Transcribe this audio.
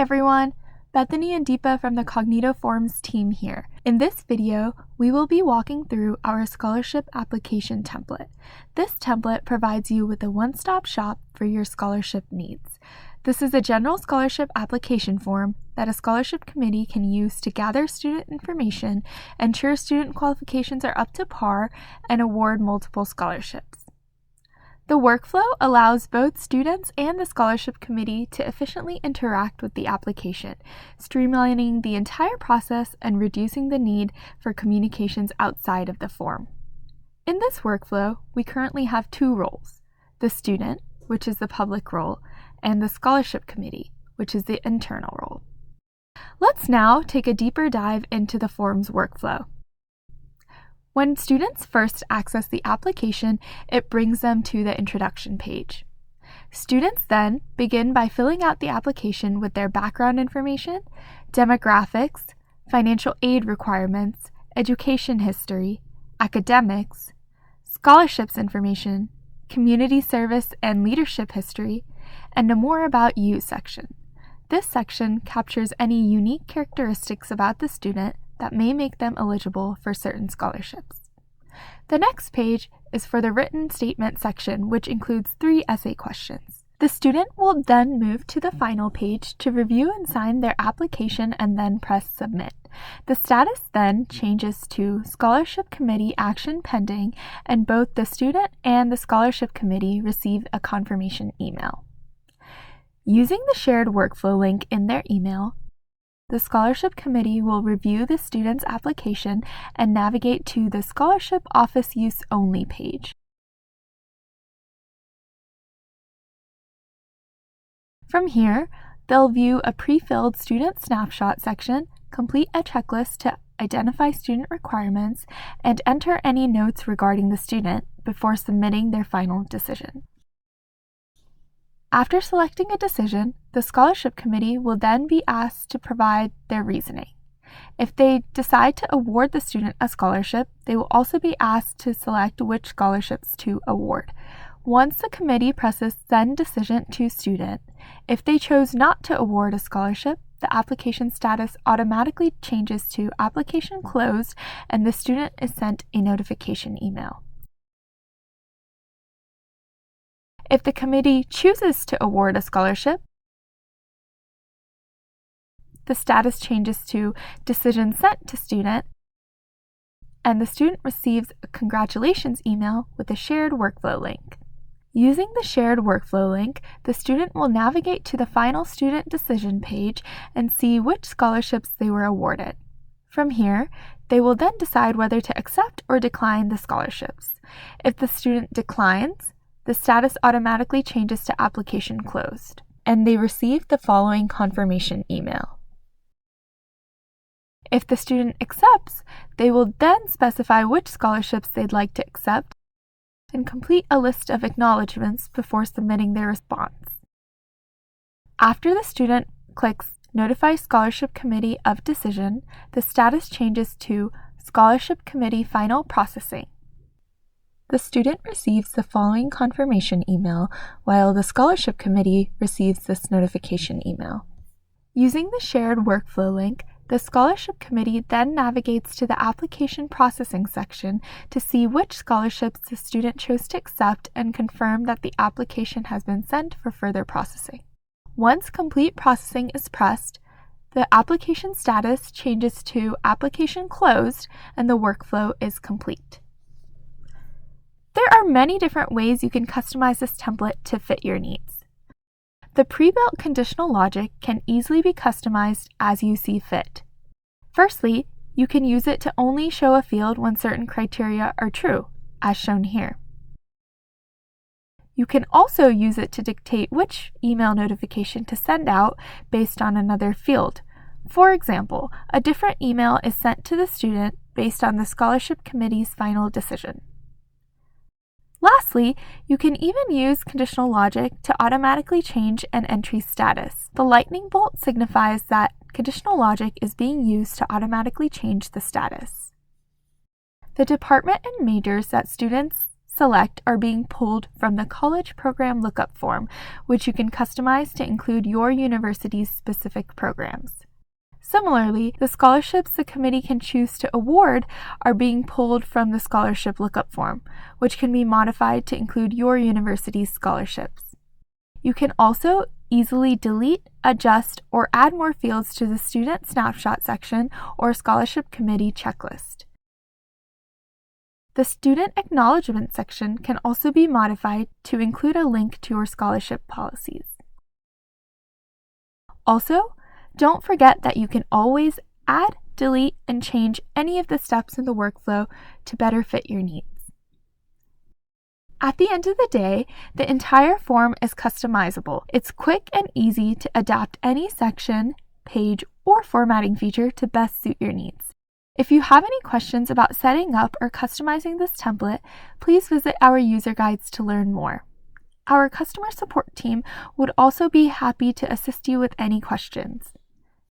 everyone! Bethany and Deepa from the Cognito Forms team here. In this video, we will be walking through our scholarship application template. This template provides you with a one-stop shop for your scholarship needs. This is a general scholarship application form that a scholarship committee can use to gather student information, ensure student qualifications are up to par, and award multiple scholarships. The workflow allows both students and the scholarship committee to efficiently interact with the application, streamlining the entire process and reducing the need for communications outside of the form. In this workflow, we currently have two roles: the student, which is the public role, and the scholarship committee, which is the internal role. Let's now take a deeper dive into the form's workflow. When students first access the application, it brings them to the introduction page. Students then begin by filling out the application with their background information, demographics, financial aid requirements, education history, academics, scholarships information, community service and leadership history, and a More About You section. This section captures any unique characteristics about the student that may make them eligible for certain scholarships. The next page is for the written statement section, which includes 3 essay questions. The student will then move to the final page to review and sign their application and then press submit. The status then changes to Scholarship Committee action pending, and both the student and the Scholarship Committee receive a confirmation email. Using the shared workflow link in their email, the Scholarship Committee will review the student's application and navigate to the Scholarship Office Use Only page. From here, they'll view a pre-filled student snapshot section, complete a checklist to identify student requirements, and enter any notes regarding the student before submitting their final decision. After selecting a decision, the Scholarship Committee will then be asked to provide their reasoning. If they decide to award the student a scholarship, they will also be asked to select which scholarships to award. Once the committee presses Send Decision to Student, if they chose not to award a scholarship, the application status automatically changes to Application Closed, and the student is sent a notification email. If the committee chooses to award a scholarship, the status changes to Decision Sent to Student, and the student receives a congratulations email with a shared workflow link. Using the shared workflow link, the student will navigate to the final student decision page and see which scholarships they were awarded. From here, they will then decide whether to accept or decline the scholarships. If the student declines, the status automatically changes to Application Closed, and they receive the following confirmation email. If the student accepts, they will then specify which scholarships they'd like to accept and complete a list of acknowledgments before submitting their response. After the student clicks Notify Scholarship Committee of Decision, the status changes to Scholarship Committee Final Processing. The student receives the following confirmation email, while the Scholarship Committee receives this notification email. Using the shared workflow link, the Scholarship Committee then navigates to the Application Processing section to see which scholarships the student chose to accept and confirm that the application has been sent for further processing. Once complete processing is pressed, the application status changes to Application Closed and the workflow is complete. There are many different ways you can customize this template to fit your needs. The pre-built conditional logic can easily be customized as you see fit. Firstly, you can use it to only show a field when certain criteria are true, as shown here. You can also use it to dictate which email notification to send out based on another field. For example, a different email is sent to the student based on the Scholarship Committee's final decision. Lastly, you can even use conditional logic to automatically change an entry's status. The lightning bolt signifies that conditional logic is being used to automatically change the status. The department and majors that students select are being pulled from the college program lookup form, which you can customize to include your university's specific programs. Similarly, the scholarships the committee can choose to award are being pulled from the scholarship lookup form, which can be modified to include your university's scholarships. You can also easily delete, adjust, or add more fields to the student snapshot section or scholarship committee checklist. The student acknowledgement section can also be modified to include a link to your scholarship policies. Also, don't forget that you can always add, delete, and change any of the steps in the workflow to better fit your needs. At the end of the day, the entire form is customizable. It's quick and easy to adapt any section, page, or formatting feature to best suit your needs. If you have any questions about setting up or customizing this template, please visit our user guides to learn more. Our customer support team would also be happy to assist you with any questions.